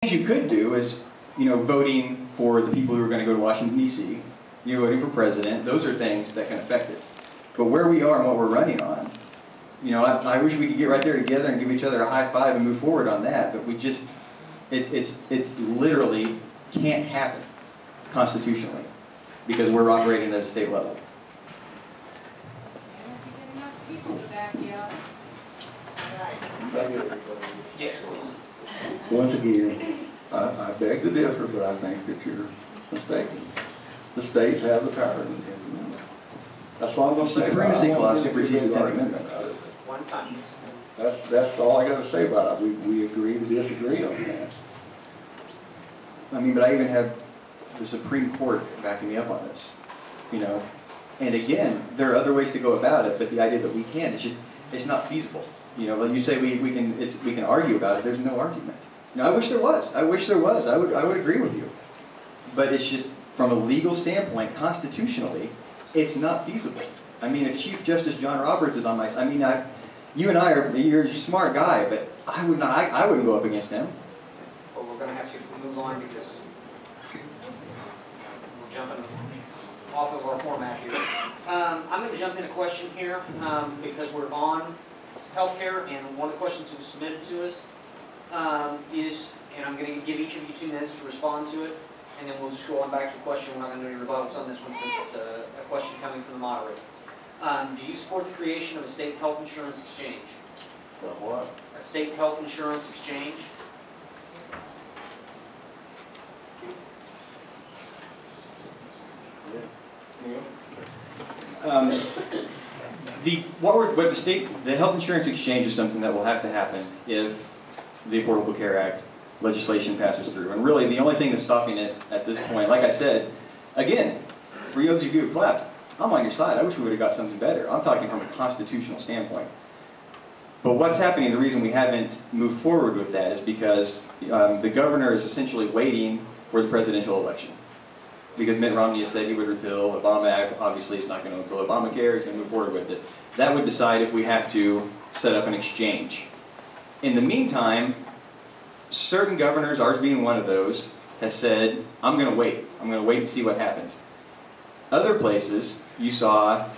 things you could do is, voting for the people who are going to go to Washington, D.C., voting for president. Those are things that can affect it. But where we are and what we're running on, I wish we could get right there together and give each other a high five and move forward on that. But we just, it's literally can't happen constitutionally because we're operating at a state level. Yes, please. Once again, I beg to differ, but I think that you're mistaken. The states have the power in the 10th Amendment. That's what I'm going to say. Supremacy clause supersedes the 10th Amendment. One time. That's all I got to say about it. We agree to disagree on that. But I even have the Supreme Court backing me up on this. And again, there are other ways to go about it, but the idea that we can't, it's not feasible. Like you say, we can argue about it. There's no argument. I wish there was. I wish there was. I would agree with you. But it's just from a legal standpoint, constitutionally, it's not feasible. If Chief Justice John Roberts is on my side, you and I you're a smart guy, but I wouldn't go up against him. Well, we're going to have to move on because we're jumping off of our format here. I'm going to jump in a question here because we're on healthcare, and one of the questions that was submitted to us is, and I'm going to give each of you 2 minutes to respond to it, and then we'll just go on back to a question. We're not going to do any rebuttals on this one since it's a question coming from the moderator. Do you support the creation of a state health insurance exchange? What? A state health insurance exchange? The health insurance exchange is something that will have to happen if the Affordable Care Act legislation passes through. And really, the only thing that's stopping it at this point, like I said, again, for those of you who clapped, I'm on your side. I wish we would have got something better. I'm talking from a constitutional standpoint. But what's happening, the reason we haven't moved forward with that is because the governor is essentially waiting for the presidential election. Because Mitt Romney has said he would repeal Obama. Obviously, he's not going to repeal Obamacare. He's going to move forward with it. That would decide if we have to set up an exchange. In the meantime, certain governors, ours being one of those, has said, I'm going to wait. I'm going to wait and see what happens. Other places, you saw,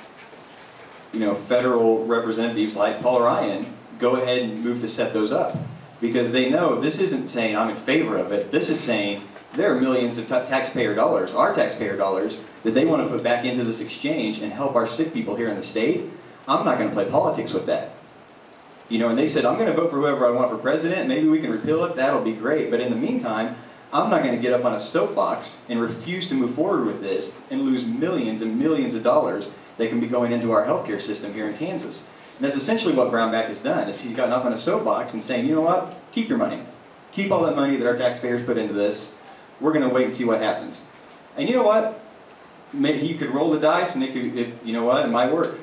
federal representatives like Paul Ryan go ahead and move to set those up. Because they know this isn't saying I'm in favor of it. This is saying there are millions of taxpayer dollars, our taxpayer dollars, that they want to put back into this exchange and help our sick people here in the state. I'm not going to play politics with that. And they said, I'm going to vote for whoever I want for president. Maybe we can repeal it. That'll be great. But in the meantime, I'm not going to get up on a soapbox and refuse to move forward with this and lose millions and millions of dollars that can be going into our healthcare system here in Kansas. And that's essentially what Brownback has done. Is he's gotten up on a soapbox and saying, you know what? Keep your money. Keep all that money that our taxpayers put into this. We're going to wait and see what happens. And you know what? Maybe he could roll the dice and it might work.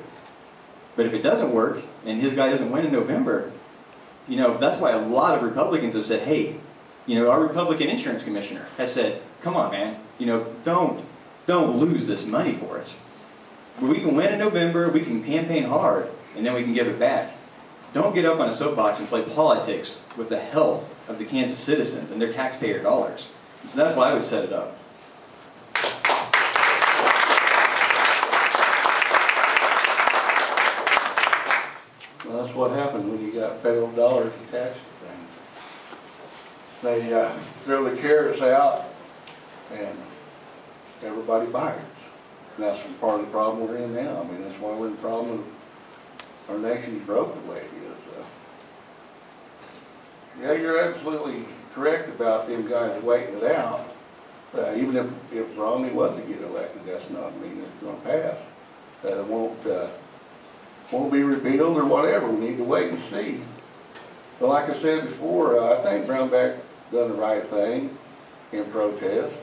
But if it doesn't work and his guy doesn't win in November, that's why a lot of Republicans have said, hey, our Republican insurance commissioner has said, come on, man, don't lose this money for us. We can win in November, we can campaign hard, and then we can give it back. Don't get up on a soapbox and play politics with the health of the Kansas citizens and their taxpayer dollars. So that's why I would set it up. Well, that's what happens when you got federal dollars to tax the thing. They throw the carrots out and everybody bites. And that's part of the problem we're in now. That's why we're in the problem of our nation's broke the way it is. Yeah, you're absolutely correct about them guys waiting it out. Even if Romney was to get elected, that's not mean it's going to pass. It won't be repealed or whatever. We need to wait and see. But like I said before, I think Brownback done the right thing in protest.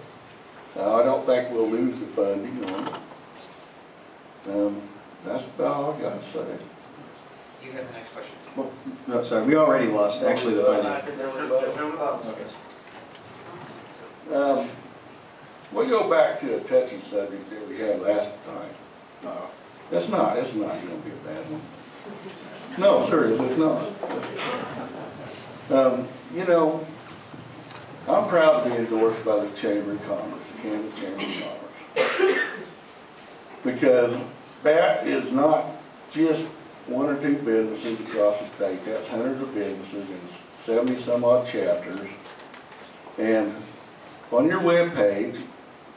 I don't think we'll lose the funding on it. That's about all I got to say. You have the next question. Well, no, sorry, we already lost actually the funding. There's no rebuttals. Okay. We'll go back to a touchy subject that we had last time. It's not going to be a bad one. No, sir, it's not. I'm proud to be endorsed by the Chamber of Commerce, the Kansas Chamber of Commerce. Because that is not just one or two businesses across the state. That's hundreds of businesses in 70 some odd chapters. And on your webpage,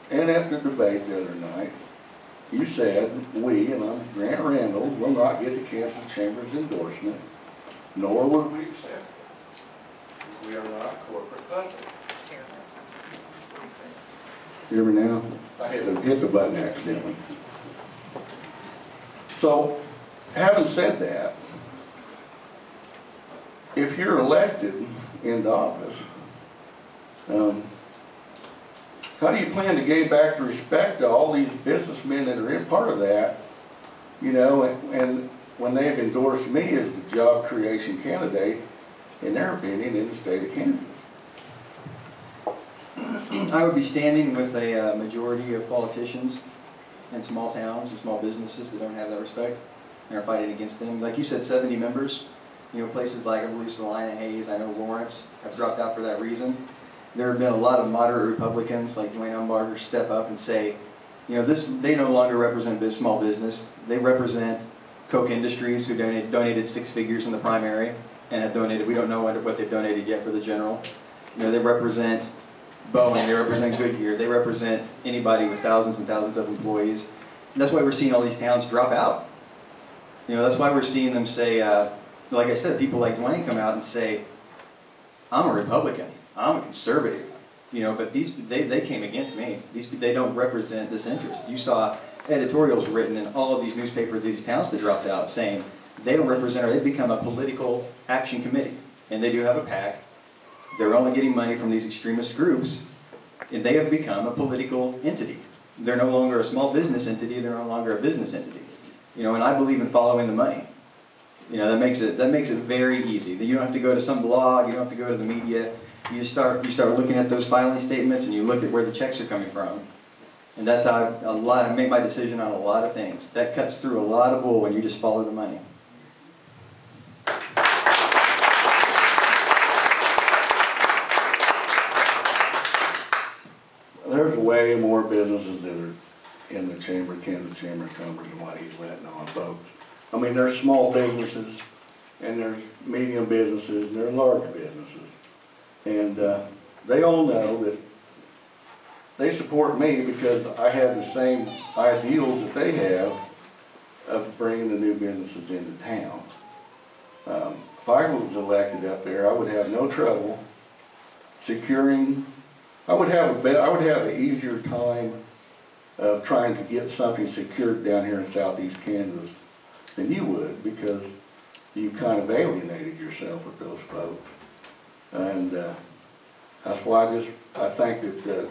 and at the debate the other night, you said, we, and I'm Grant Randall, will not get the Kansas Chamber's endorsement, nor would we accept it. We are not corporate funded. You hear me now? I hit the button accidentally. So, having said that, if you're elected into office, how do you plan to gain back the respect to all these businessmen that are in part of that, you know, and when they've endorsed me as the job creation candidate, in their opinion, in the state of Kansas? I would be standing with a majority of politicians in small towns and small businesses that don't have that respect and are fighting against them. Like you said, 70 members. You know, places like, I believe, Salina, Hayes, I know Lawrence have dropped out for that reason. There have been a lot of moderate Republicans like Dwayne Umbarger step up and say, you know, they no longer represent this small business. They represent Koch Industries, who donated 6 figures in the primary and have donated, we don't know what they've donated yet for the general. You know, they represent Boeing, they represent Goodyear, they represent anybody with thousands and thousands of employees. And that's why we're seeing all these towns drop out. You know, that's why we're seeing them say, like I said, people like Dwayne come out and say, I'm a Republican, I'm a conservative, you know, but they came against me. They don't represent this interest. You saw editorials written in all of these newspapers, these towns that dropped out, saying they don't represent, or they've become a political action committee. And they do have a PAC. They're only getting money from these extremist groups, and they have become a political entity. They're no longer a small business entity, they're no longer a business entity. You know, and I believe in following the money. You know, that makes it very easy. You don't have to go to some blog, you don't have to go to the media. You start looking at those filing statements and you look at where the checks are coming from. And that's how I make my decision on a lot of things. That cuts through a lot of bull when you just follow the money. There's way more businesses that are in the Chamber, Kansas Chamber of Commerce, than what he's letting on, folks. I mean, there's small businesses, and there's medium businesses, and there's large businesses. And they all know that they support me because I have the same ideals that they have of bringing the new businesses into town. If I was elected up there, I would have no trouble securing. I would have an easier time of trying to get something secured down here in southeast Kansas than you would, because you kind of alienated yourself with those folks. And that's why I think that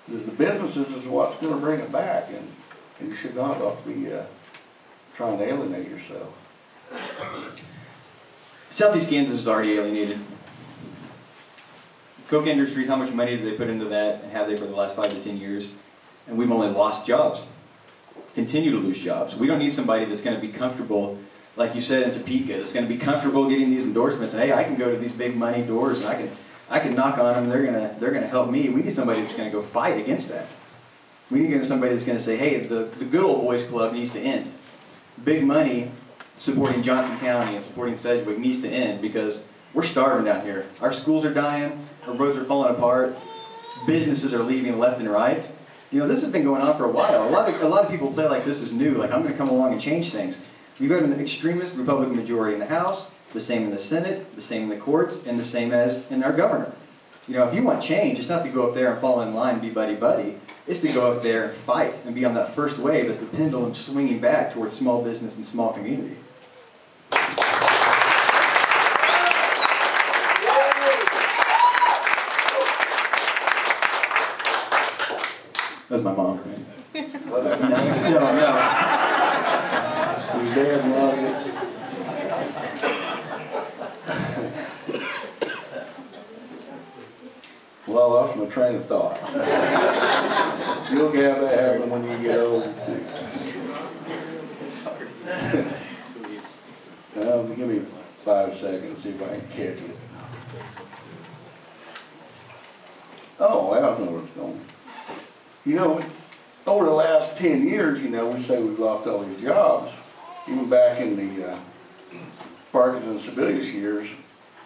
the businesses is what's going to bring it back, and you should not be trying to alienate yourself. Southeast Kansas is already alienated. Koch Industries, how much money did they put into that, and have they for the last 5 to 10 years? And we've only lost jobs, continue to lose jobs. We don't need somebody that's going to be comfortable, like you said in Topeka, that's going to be comfortable getting these endorsements. And hey, I can go to these big money doors and I can knock on them. They're gonna help me. We need somebody that's going to go fight against that. We need somebody that's going to say, hey, the good old boys club needs to end. Big money supporting Johnson County and supporting Sedgwick needs to end, because we're starving down here. Our schools are dying. Our roads are falling apart. Businesses are leaving left and right. You know, this has been going on for a while. A lot of people play like this is new, like I'm going to come along and change things. You've got an extremist Republican majority in the House, the same in the Senate, the same in the courts, and the same as in our governor. You know, if you want change, it's not to go up there and fall in line and be buddy-buddy. It's to go up there and fight and be on that first wave as the pendulum swinging back towards small business and small community. That's my mom, right? Well, that, No. Your dad loved it. Well, I lost my train of thought. You'll have that happen when you get older too. Give me 5 seconds, see if I can catch it. Oh, I don't know where it's going. You know, over the last 10 years, you know, we say we've lost all these jobs. Even back in the Spartans and Sebelius years,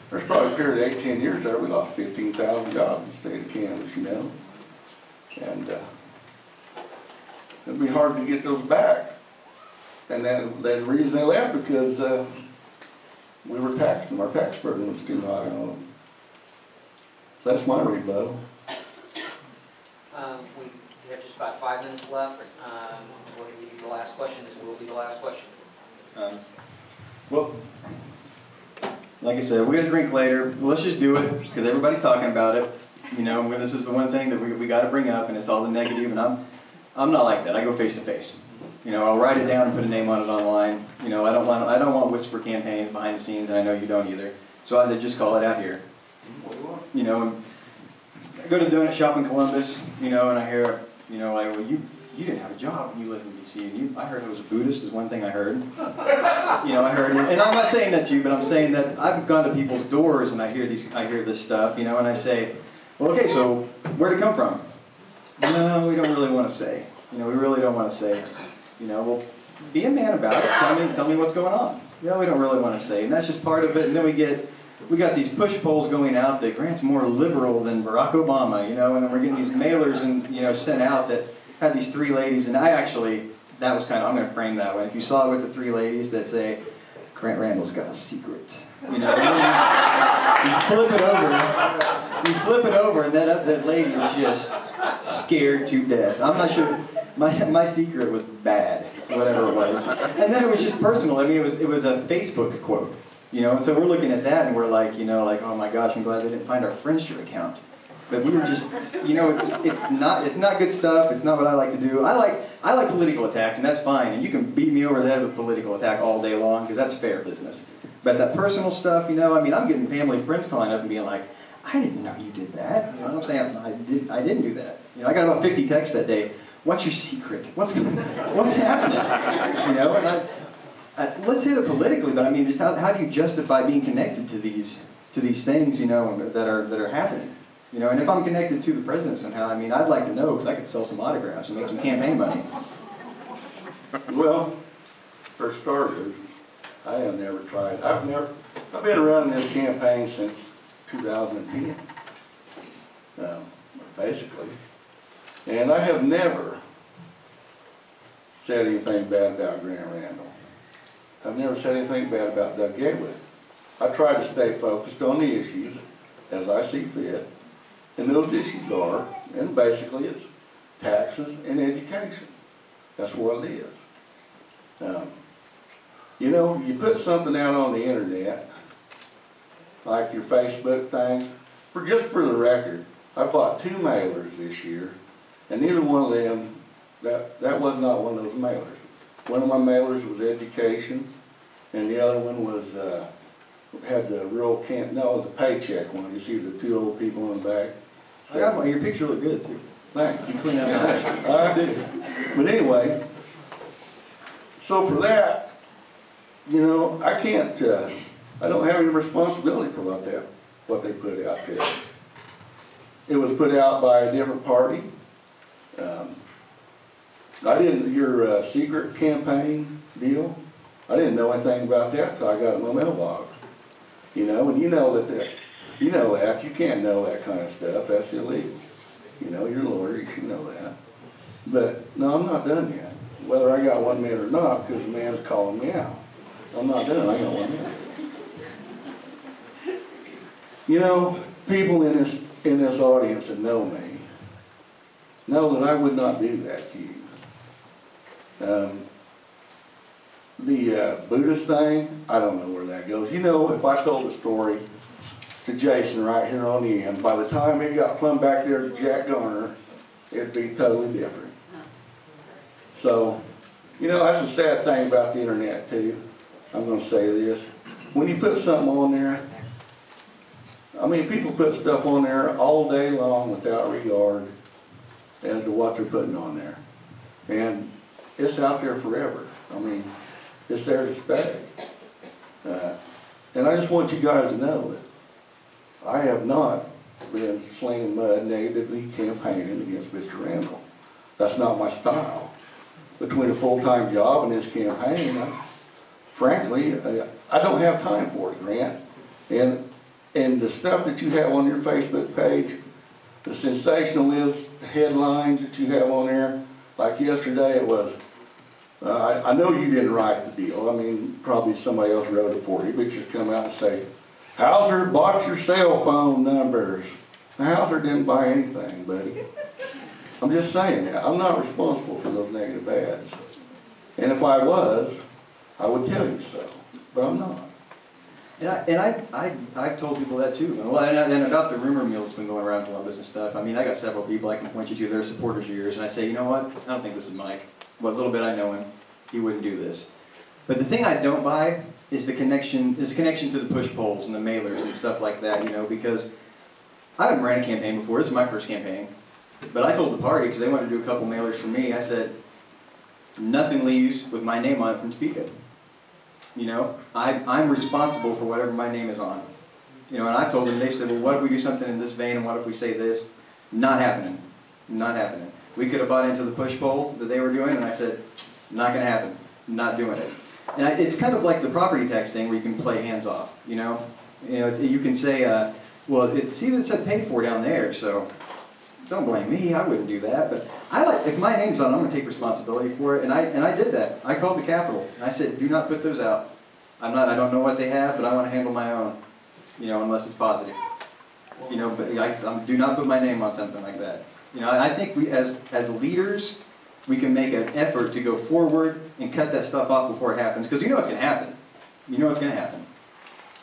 there's probably a period of 8, 10 years there, we lost 15,000 jobs in the state of Kansas, you know. And it'd be hard to get those back. And then the reason they left because we were taxing them. Our tax burden was too high on them. So that's my rebuttal. We have just about 5 minutes left. We'll give you the last question. This will be the last question. Well, like I said, we're gonna drink later. Let's just do it because everybody's talking about it. You know, when this is the one thing that we got to bring up, and it's all the negative. And I'm not like that. I go face to face. You know, I'll write it down and put a name on it online. You know, I don't want whisper campaigns behind the scenes, and I know you don't either. So I just call it out here. You know, I go to donut shop in Columbus. You know, and I hear, you know, like, well, you didn't have a job when you lived in D.C. And I heard it was a Buddhist is one thing I heard. You know, I heard, and I'm not saying that to you, but I'm saying that I've gone to people's doors and I hear this stuff. You know, and I say, well, okay, so where'd it come from? No, we don't really want to say. You know, we really don't want to say. You know, well, be a man about it. Tell me what's going on. You know, we don't really want to say, and that's just part of it. And then we got these push polls going out that Grant's more liberal than Barack Obama. You know, and then we're getting these mailers and sent out that had these 3 ladies, and that was kind of, I'm going to frame that way. If you saw it with the 3 ladies that say, Grant Randall's got a secret. You know, you flip it over, and that lady is just scared to death. I'm not sure. My secret was bad, whatever it was. And then it was just personal. I mean, it was a Facebook quote, you know. And so we're looking at that, and we're like, oh my gosh, I'm glad they didn't find our Friendster account. But we were just, it's not good stuff. It's not what I like to do. I like political attacks, and that's fine. And you can beat me over the head with a political attack all day long, because that's fair business. But that personal stuff, I'm getting family friends calling up and being like, I didn't know you did that. You know what I'm saying? I didn't do that. I got about 50 texts that day. What's your secret? What's happening? And let's hit it politically, but I mean, just how do you justify being connected to these things, that are happening? And if I'm connected to the president somehow, I'd like to know, because I could sell some autographs and make some campaign money. Well, for starters, I have never tried. I've been around this campaign since 2010, basically. And I have never said anything bad about Grant Randall. I've never said anything bad about Doug Gateway. I try to stay focused on the issues as I see fit. And those issues are, and basically it's taxes and education. That's what it is. You put something out on the internet, like your Facebook thing, just for the record, I bought 2 mailers this year, and neither one of them, that was not one of those mailers. One of my mailers was education, and the other one was, had the real it was a paycheck one. You see the 2 old people in the back. I got one. Your picture looked good, too. Thanks. You clean up nice. I did. But anyway, so for that, I can't, I don't have any responsibility for what they put out there. It was put out by a different party. Your secret campaign deal, I didn't know anything about that until I got it in my mailbox. And you know that, you can't know that kind of stuff, that's illegal. You're a lawyer, you should know that. But, no, I'm not done yet. Whether I got 1 minute or not, because the man's calling me out. I'm not done, I got 1 minute. People in this audience that know me, know that I would not do that to you. The Buddhist thing, I don't know where that goes. If I told a story to Jason right here on the end, by the time it got plumb back there to Jack Garner, it'd be totally different. So, that's a sad thing about the internet too. I'm going to say this. When you put something on there, people put stuff on there all day long without regard as to what they're putting on there. And it's out there forever. It's there to stay. And I just want you guys to know that I have not been slinging mud negatively campaigning against Mr. Randall. That's not my style. Between a full-time job and this campaign, frankly, I don't have time for it, Grant. And the stuff that you have on your Facebook page, the sensationalist headlines that you have on there, like yesterday it was, I know you didn't write the deal. I mean, probably somebody else wrote it for you, but you come out and say, Hauser bought your cell phone numbers. Hauser didn't buy anything, buddy. I'm just saying that. I'm not responsible for those negative ads. And if I was, I would tell you so, but I'm not. And I've told people that too. Well, and about the rumor mill that's been going around Columbus and stuff. I mean, I got several people I can point you to. They're supporters of yours, and I say, you know what? I don't think this is Mike. What little bit I know him, he wouldn't do this. But the thing I don't buy is the connection to the push polls and the mailers and stuff like that. You know, because I haven't ran a campaign before. This is my first campaign. But I told the party, because they wanted to do a couple mailers for me, I said, nothing leaves with my name on it from Topeka. You know, I'm responsible for whatever my name is on. You know, and I told them, they said, well, what if we do something in this vein, and what if we say this? Not happening. Not happening. We could have bought into the push poll that they were doing, and I said, not going to happen. Not doing it. And it's kind of like the property tax thing where you can play hands off, you know. You can say, well, see that it said paid for down there, so don't blame me. I wouldn't do that. But if my name's on it, I'm going to take responsibility for it. And I did that. I called the Capitol. And I said, do not put those out. I don't know what they have, but I want to handle my own. You know, unless it's positive. You know, but do not put my name on something like that. You know, I think we, as leaders, we can make an effort to go forward and cut that stuff off before it happens, because you know it's going to happen. You know it's going to happen.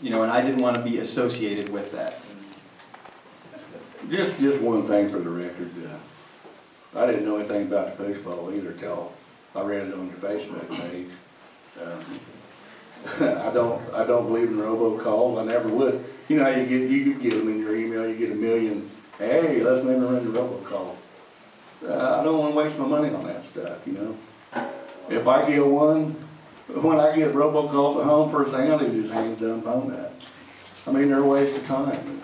You know, and I didn't want to be associated with that. Just one thing for the record. I didn't know anything about the push poll either till I read it on your Facebook page. I don't believe in robocalls. I never would. You know how you get them in your email. You get a million. Hey, let's maybe run the robocall. I don't want to waste my money on that stuff. You know, if I get one, when I get robocalls at home, first thing I do is hang dump on that. I mean, they're a waste of time.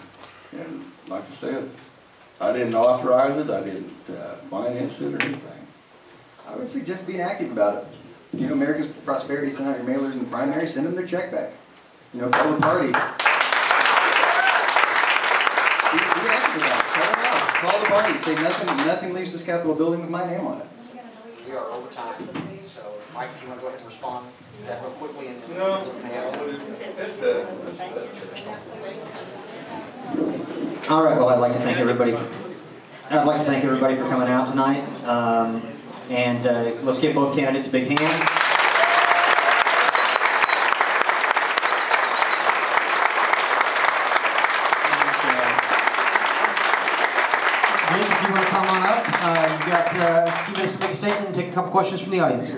And like I said, I didn't authorize it. I didn't finance it or anything. I would suggest being active about it. You know, America's Prosperity, send out your mailers in the primary, send them their check back. You know, call the party. Be active about it. Call them out. Call the party. Say nothing leaves this Capitol building with my name on it. We are over time, so Mike, if you want to go ahead and respond to that real quickly. And then All right, well, I'd like to thank everybody. I'd like to thank everybody for coming out tonight. And let's give both candidates a big hand. If you want to come on up, you've got a few minutes to make a statement and take a couple questions from the audience.